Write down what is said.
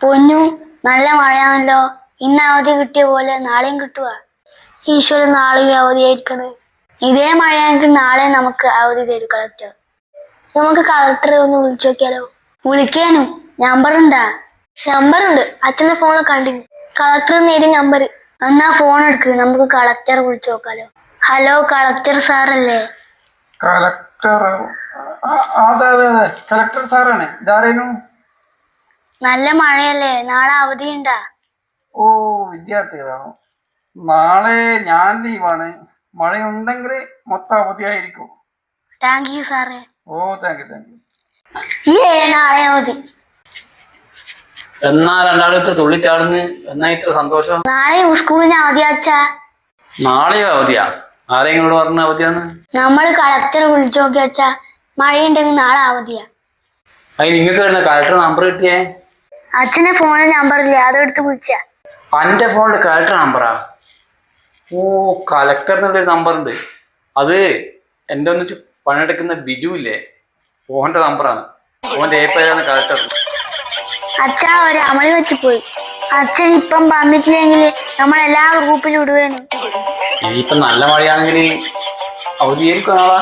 പൊന്നു, നല്ല മഴയാണല്ലോ. ഇന്ന് അവധി കിട്ടിയ പോലെ നാളെയും കിട്ടുക. ഈശ്വരൻ നാളെയും അവധിയായിരിക്കണേ. ഇതേ മഴയാണെങ്കിൽ നാളെ നമുക്ക് അവധി തരും കളക്ടർ. നമുക്ക് കളക്ടറെ ഒന്ന് വിളിച്ചു നോക്കിയാലോ? വിളിക്കാനും നമ്പറുണ്ടാ? നമ്പറുണ്ട്, അച്ഛന്റെ ഫോണിൽ കണ്ടിന്. കളക്ടർ നേരിയ നമ്പർ. എന്നാ ഫോൺ എടുക്ക്, നമുക്ക് കളക്ടറെ വിളിച്ചു നോക്കാലോ. ഹലോ, കളക്ടർ സാറല്ലേ? കളക്ടർ? അതെ അതെ അതെ, കളക്ടർ സാറാണ്. ഇതാരേനു? നല്ല മഴയല്ലേ, നാളെ അവധിയുണ്ടാ? ഓ, വിദ്യാർത്ഥികളാണോ? നാളെ ഞാൻ ലീവാണ്. മഴയുണ്ടെങ്കിൽ മൊത്തം അവധിയായിരിക്കും. താങ്ക് യു സാറേ. ഓ, താങ്ക് യു. നാളെ അവധി. എന്നാ രണ്ടാളത്ത് തുള്ളിച്ചാടുന്ന്. എന്നാ ഇത്ര സന്തോഷം? നാളെ സ്കൂളിന് അവധിയാച്ചാ. നാളെയോ അവധിയാ? ആരെങ്കിലും പറഞ്ഞ അവധിയാന്ന്? നമ്മൾ കളക്ടറെ വിളിച്ചു നോക്കിയാച്ചാ, മഴയുണ്ടെങ്കിൽ നാളെ അവധിയാ. അത് നിങ്ങൾക്ക് വരുന്ന കളക്ടർ നമ്പർ കിട്ടിയേ? അച്ഛന്റെ ഫോണിൽ നമ്പറില്ലേ, അതെടുത്ത് വിളിച്ചാ. എന്റെ ഫോണിൽ കളക്ടർ നമ്പറാ? ഓ, കളക്ടറിന്റെ ഒരു നമ്പർ ഉണ്ട്. അത് എന്റെ ഒന്നിച്ച് പണിയെടുക്കുന്ന ബിജു ഇല്ലേ, ഓന്റെ നമ്പറാണ്. ഓന്റെ ഏപ്പേരാണ് കളക്ടർ. അച്ഛാ, ഒരു അമളി വെച്ച് പോയി. അച്ഛൻ ഇപ്പം വന്നിട്ടില്ലെങ്കിൽ നമ്മൾ എല്ലാ ഗ്രൂപ്പിലും ഇടുവേനു. ഇനിയിപ്പം നല്ല മഴയാണെങ്കിൽ അവധിയായിരിക്കും നാളെ.